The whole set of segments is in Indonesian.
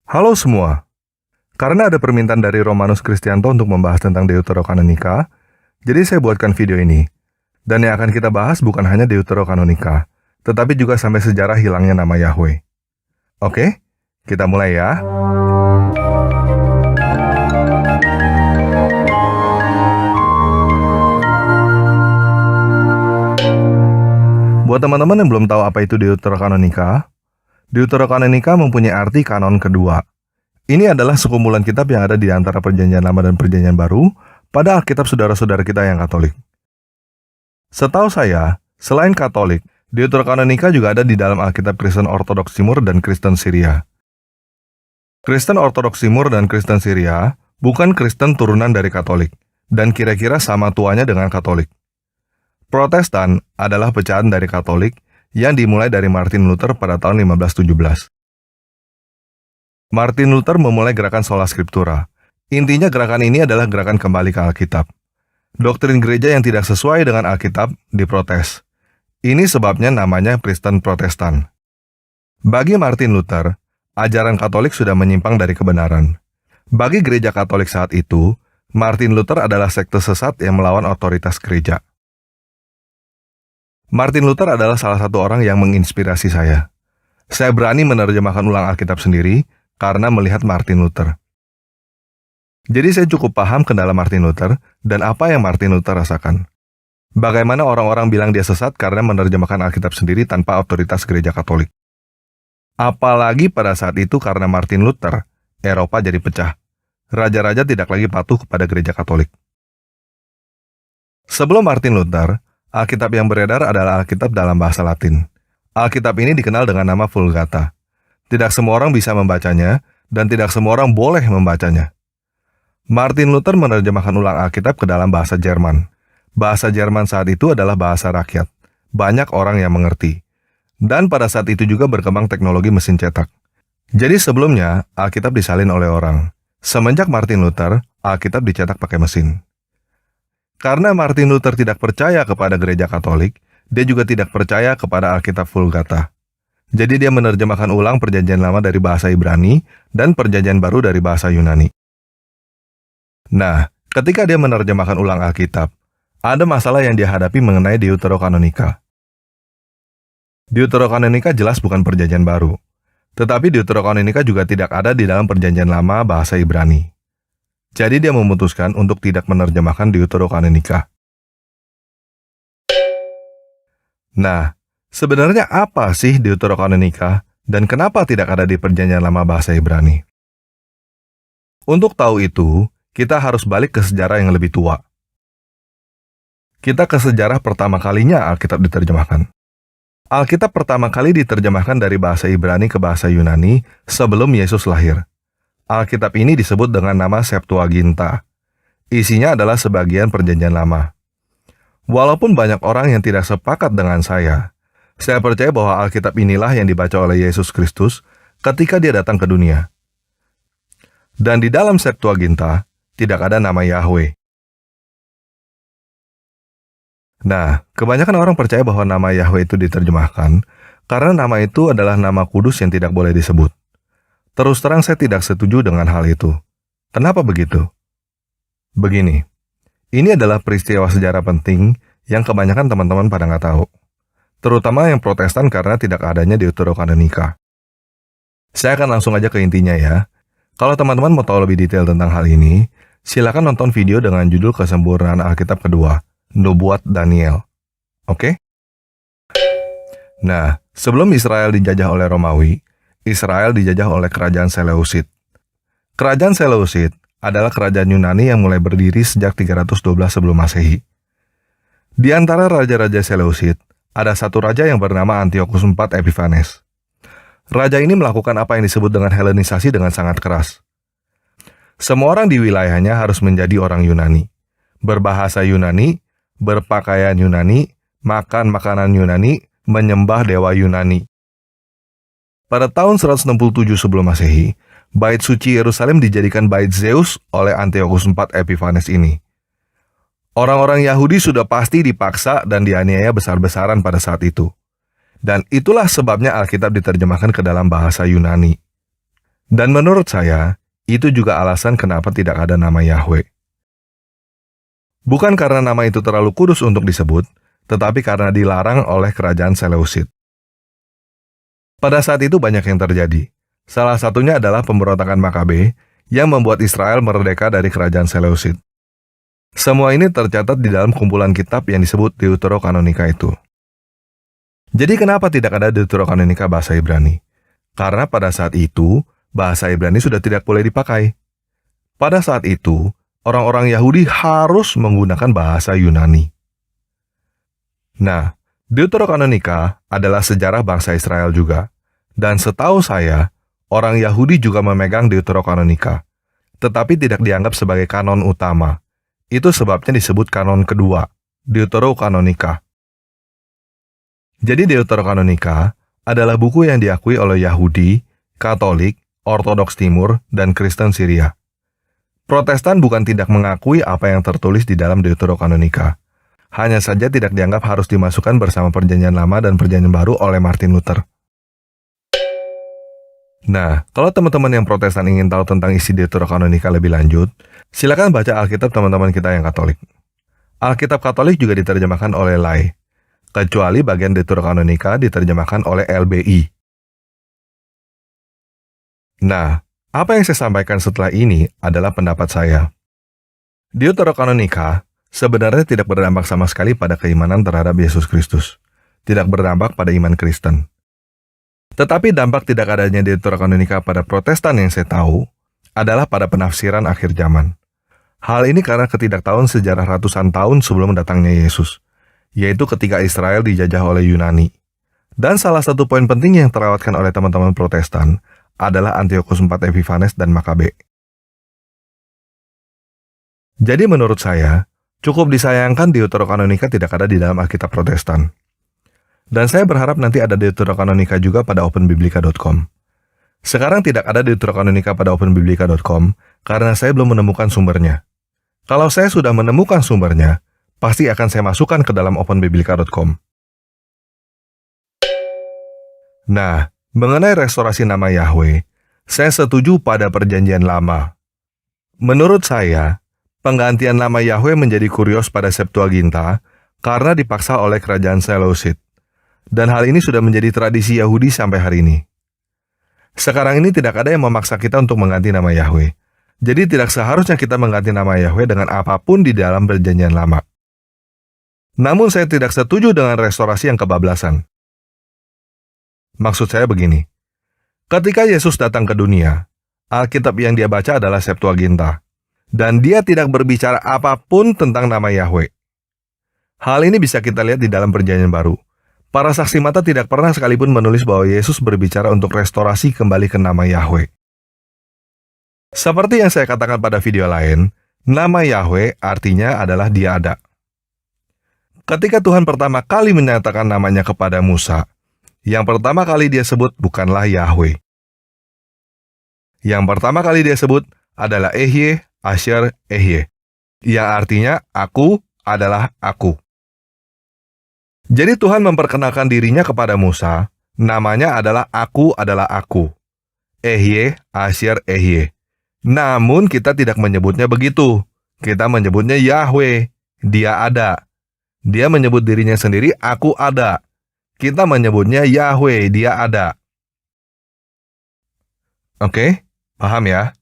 Halo semua, karena ada permintaan dari Romanus Kristianto untuk membahas tentang Deuterokanonika, jadi saya buatkan video ini. Dan yang akan kita bahas bukan hanya Deuterokanonika, tetapi juga sampai sejarah hilangnya nama Yahweh. Oke, kita mulai ya. Buat teman-teman yang belum tahu apa itu Deuterokanonika, Deuterokanonika mempunyai arti kanon kedua. Ini adalah sekumpulan kitab yang ada di antara Perjanjian Lama dan Perjanjian Baru pada Alkitab saudara-saudara kita yang Katolik. Setahu saya, selain Katolik, Deuterokanonika juga ada di dalam Alkitab Kristen Ortodoks Timur dan Kristen Syria. Kristen Ortodoks Timur dan Kristen Syria bukan Kristen turunan dari Katolik, dan kira-kira sama tuanya dengan Katolik. Protestan adalah pecahan dari Katolik yang dimulai dari Martin Luther pada tahun 1517. Martin Luther memulai gerakan Sola Scriptura. Intinya gerakan ini adalah gerakan kembali ke Alkitab. Doktrin gereja yang tidak sesuai dengan Alkitab diprotes. Ini sebabnya namanya Kristen Protestan. Bagi Martin Luther, ajaran Katolik sudah menyimpang dari kebenaran. Bagi gereja Katolik saat itu, Martin Luther adalah sekte sesat yang melawan otoritas gereja. Martin Luther adalah salah satu orang yang menginspirasi saya. Saya berani menerjemahkan ulang Alkitab sendiri karena melihat Martin Luther. Jadi saya cukup paham kendala Martin Luther dan apa yang Martin Luther rasakan. Bagaimana orang-orang bilang dia sesat karena menerjemahkan Alkitab sendiri tanpa otoritas gereja Katolik. Apalagi pada saat itu karena Martin Luther, Eropa jadi pecah. Raja-raja tidak lagi patuh kepada gereja Katolik. Sebelum Martin Luther, Alkitab yang beredar adalah Alkitab dalam bahasa Latin. Alkitab ini dikenal dengan nama Vulgata. Tidak semua orang bisa membacanya, dan tidak semua orang boleh membacanya. Martin Luther menerjemahkan ulang Alkitab ke dalam bahasa Jerman. Bahasa Jerman saat itu adalah bahasa rakyat. Banyak orang yang mengerti. Dan pada saat itu juga berkembang teknologi mesin cetak. Jadi sebelumnya, Alkitab disalin oleh orang. Semenjak Martin Luther, Alkitab dicetak pakai mesin. Karena Martin Luther tidak percaya kepada gereja Katolik, dia juga tidak percaya kepada Alkitab Vulgata. Jadi dia menerjemahkan ulang Perjanjian Lama dari bahasa Ibrani dan Perjanjian Baru dari bahasa Yunani. Nah, ketika dia menerjemahkan ulang Alkitab, ada masalah yang dia hadapi mengenai Deuterokanonika. Deuterokanonika jelas bukan Perjanjian Baru, tetapi Deuterokanonika juga tidak ada di dalam Perjanjian Lama bahasa Ibrani. Jadi dia memutuskan untuk tidak menerjemahkan Deuterokanonika. Nah, sebenarnya apa sih Deuterokanonika dan kenapa tidak ada di Perjanjian Lama bahasa Ibrani? Untuk tahu itu, kita harus balik ke sejarah yang lebih tua. Kita ke sejarah pertama kalinya Alkitab diterjemahkan. Alkitab pertama kali diterjemahkan dari bahasa Ibrani ke bahasa Yunani sebelum Yesus lahir. Alkitab ini disebut dengan nama Septuaginta. Isinya adalah sebagian Perjanjian Lama. Walaupun banyak orang yang tidak sepakat dengan saya percaya bahwa Alkitab inilah yang dibaca oleh Yesus Kristus ketika dia datang ke dunia. Dan di dalam Septuaginta, tidak ada nama Yahweh. Nah, kebanyakan orang percaya bahwa nama Yahweh itu diterjemahkan karena nama itu adalah nama kudus yang tidak boleh disebut. Terus terang saya tidak setuju dengan hal itu. Kenapa begitu? Begini, ini adalah peristiwa sejarah penting yang kebanyakan teman-teman pada nggak tahu. Terutama yang Protestan karena tidak adanya Deuterokanonika. Saya akan langsung aja ke intinya ya. Kalau teman-teman mau tahu lebih detail tentang hal ini, silakan nonton video dengan judul Kesempurnaan Alkitab kedua, Nubuat Daniel. Oke? Nah, sebelum Israel dijajah oleh Romawi, Israel dijajah oleh kerajaan Seleucid. Kerajaan Seleucid adalah kerajaan Yunani yang mulai berdiri sejak 312 sebelum Masehi. Di antara raja-raja Seleucid, ada satu raja yang bernama Antiochus IV Epiphanes. Raja ini melakukan apa yang disebut dengan Helenisasi dengan sangat keras. Semua orang di wilayahnya harus menjadi orang Yunani, berbahasa Yunani, berpakaian Yunani, makan makanan Yunani, menyembah dewa Yunani. Pada tahun 167 sebelum Masehi, Bait Suci Yerusalem dijadikan Bait Zeus oleh Antiochus IV Epiphanes ini. Orang-orang Yahudi sudah pasti dipaksa dan dianiaya besar-besaran pada saat itu. Dan itulah sebabnya Alkitab diterjemahkan ke dalam bahasa Yunani. Dan menurut saya, itu juga alasan kenapa tidak ada nama Yahweh. Bukan karena nama itu terlalu kudus untuk disebut, tetapi karena dilarang oleh kerajaan Seleucid. Pada saat itu banyak yang terjadi. Salah satunya adalah pemberontakan Makabe yang membuat Israel merdeka dari kerajaan Seleucid. Semua ini tercatat di dalam kumpulan kitab yang disebut Deuterokanonika itu. Jadi kenapa tidak ada Deuterokanonika bahasa Ibrani? Karena pada saat itu, bahasa Ibrani sudah tidak boleh dipakai. Pada saat itu, orang-orang Yahudi harus menggunakan bahasa Yunani. Nah, Deuterokanonika adalah sejarah bangsa Israel juga. Dan setahu saya, orang Yahudi juga memegang Deuterokanonika, tetapi tidak dianggap sebagai kanon utama. Itu sebabnya disebut kanon kedua, Deuterokanonika. Jadi Deuterokanonika adalah buku yang diakui oleh Yahudi, Katolik, Ortodoks Timur, dan Kristen Syria. Protestan bukan tidak mengakui apa yang tertulis di dalam Deuterokanonika. Hanya saja tidak dianggap harus dimasukkan bersama Perjanjian Lama dan Perjanjian Baru oleh Martin Luther. Nah, kalau teman-teman yang Protestan ingin tahu tentang isi Deuterokanonika lebih lanjut, silakan baca Alkitab teman-teman kita yang Katolik. Alkitab Katolik juga diterjemahkan oleh Lai, kecuali bagian Deuterokanonika diterjemahkan oleh LBI. Nah, apa yang saya sampaikan setelah ini adalah pendapat saya. Deuterokanonika sebenarnya tidak berdampak sama sekali pada keimanan terhadap Yesus Kristus. Tidak berdampak pada iman Kristen. Tetapi dampak tidak adanya Deuterokanonika pada Protestan yang saya tahu adalah pada penafsiran akhir zaman. Hal ini karena ketidaktahuan sejarah ratusan tahun sebelum datangnya Yesus, yaitu ketika Israel dijajah oleh Yunani. Dan salah satu poin penting yang terawatkan oleh teman-teman Protestan adalah Antiochus IV Epiphanes dan Makabe. Jadi menurut saya, cukup disayangkan Deuterokanonika tidak ada di dalam Alkitab Protestan. Dan saya berharap nanti ada Deuterokanonika juga pada openbiblika.com. Sekarang tidak ada Deuterokanonika pada openbiblika.com karena saya belum menemukan sumbernya. Kalau saya sudah menemukan sumbernya, pasti akan saya masukkan ke dalam openbiblika.com. Nah, mengenai restorasi nama Yahweh, saya setuju pada Perjanjian Lama. Menurut saya, penggantian nama Yahweh menjadi kurios pada Septuaginta karena dipaksa oleh kerajaan Seleucid. Dan hal ini sudah menjadi tradisi Yahudi sampai hari ini. Sekarang ini tidak ada yang memaksa kita untuk mengganti nama Yahweh. Jadi tidak seharusnya kita mengganti nama Yahweh dengan apapun di dalam Perjanjian Lama. Namun saya tidak setuju dengan restorasi yang kebablasan. Maksud saya begini. Ketika Yesus datang ke dunia, Alkitab yang dia baca adalah Septuaginta. Dan dia tidak berbicara apapun tentang nama Yahweh. Hal ini bisa kita lihat di dalam Perjanjian Baru. Para saksi mata tidak pernah sekalipun menulis bahwa Yesus berbicara untuk restorasi kembali ke nama Yahweh. Seperti yang saya katakan pada video lain, nama Yahweh artinya adalah Dia ada. Ketika Tuhan pertama kali menyatakan namanya kepada Musa, yang pertama kali dia sebut bukanlah Yahweh. Yang pertama kali dia sebut adalah Ehye, Asher, Ehye, yang artinya aku adalah aku. Jadi Tuhan memperkenalkan dirinya kepada Musa, namanya adalah aku adalah aku. Ehye, Asher, Ehye. Namun kita tidak menyebutnya begitu. Kita menyebutnya Yahweh, Dia ada. Dia menyebut dirinya sendiri, aku ada. Kita menyebutnya Yahweh, Dia ada. Oke, paham ya?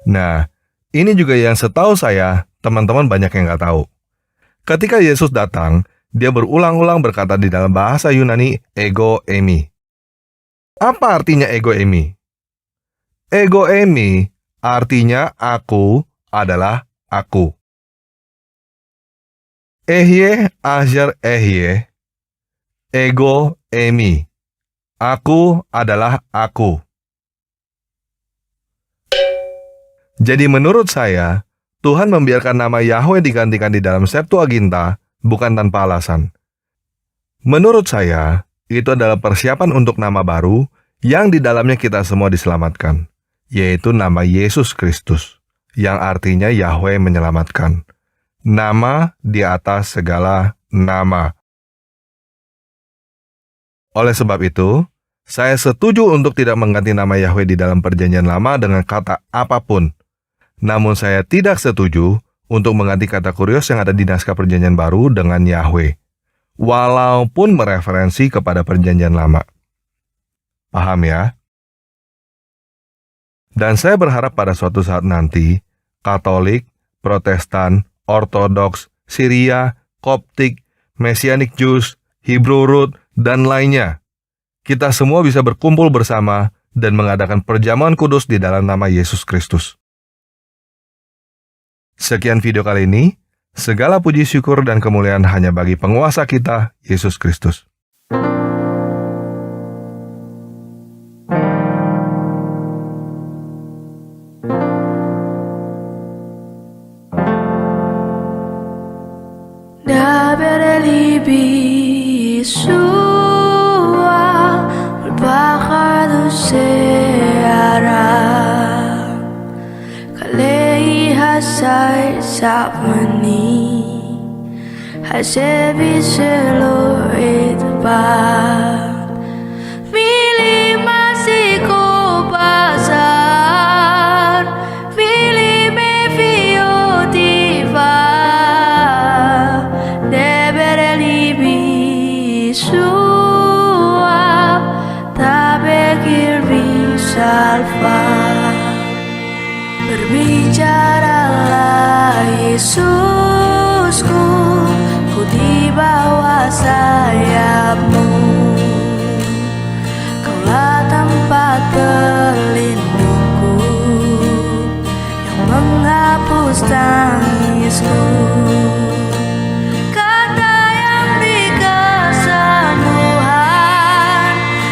Nah, ini juga yang setahu saya, teman-teman banyak yang nggak tahu. Ketika Yesus datang, dia berulang-ulang berkata di dalam bahasa Yunani, ego eimi. Apa artinya ego eimi? Ego eimi artinya aku adalah aku. Ehye, Asher, Ehye. Ego eimi. Aku adalah aku. Jadi menurut saya, Tuhan membiarkan nama Yahweh digantikan di dalam Septuaginta bukan tanpa alasan. Menurut saya, itu adalah persiapan untuk nama baru yang di dalamnya kita semua diselamatkan, yaitu nama Yesus Kristus, yang artinya Yahweh menyelamatkan. Nama di atas segala nama. Oleh sebab itu, Saya setuju untuk tidak mengganti nama Yahweh di dalam Perjanjian Lama dengan kata apapun. Namun saya tidak setuju untuk mengganti kata kurios yang ada di naskah Perjanjian Baru dengan Yahweh, walaupun mereferensi kepada Perjanjian Lama. Paham ya? Dan saya berharap pada suatu saat nanti, Katolik, Protestan, Ortodoks, Syria, Koptik, Messianic Jews, Hebrew Root, dan lainnya, kita semua bisa berkumpul bersama dan mengadakan perjamuan kudus di dalam nama Yesus Kristus. Sekian video kali ini. Segala puji syukur dan kemuliaan hanya bagi penguasa kita, Yesus Kristus. Hasebi selo etbat Mili masiko pasar Mili me fio diva Debere libi sua Tabekir bisalfa Berbicaralah Yesusku di bawah sayapmu, Kaulah tempat berlindungku yang menghapus tangisku. Kata yang di kesembuhan,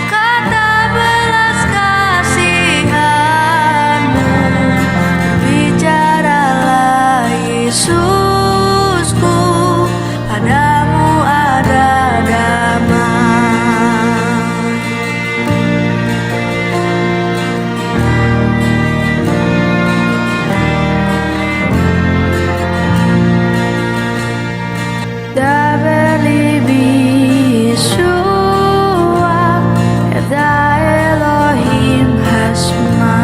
kata belas kasihanmu, berbicaralah Yesus. Padamu ada damai. Dabeli bisua Yada Elohim hasma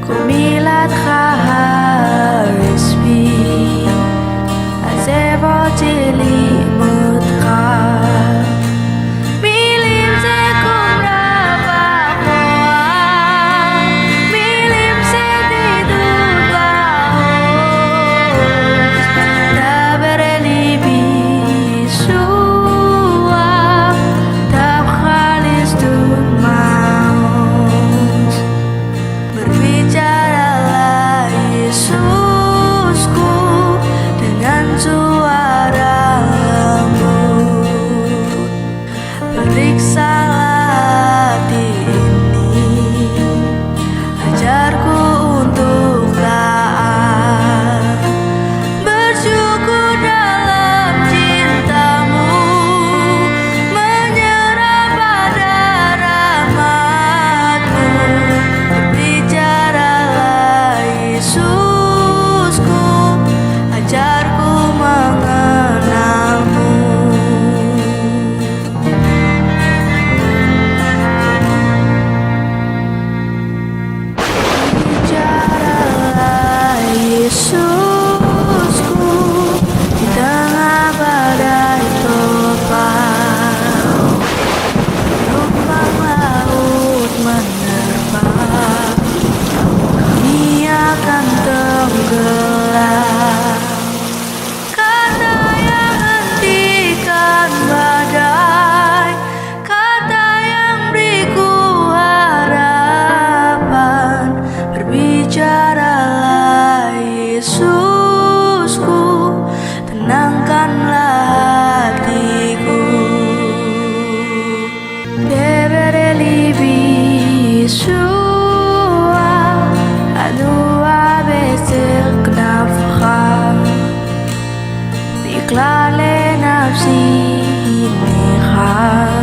Kumilat harisbi Zevotili mutra Milim sekum rabakoa Milim sedidut baos Dabereli bisua Tabkhalis dumaos Berbicaralah Yesusku dengan suara lembut, periksalah hati ini, ajarku untuk taat, bersyukur dalam cintamu, menyerah pada rahmatmu, berbicaralah Yesusku, ajarku mengenalmu. Bicaralah Yesusku di tengah badai topan, gelombang laut menerpa, kami akan tenggelam. Kata yang hentikan badai, kata yang beriku harapan, berbicaralah Yesusku, tenangkanlah hatiku. Debereli bisua Adua besek nafkah Biklale nafsi nikah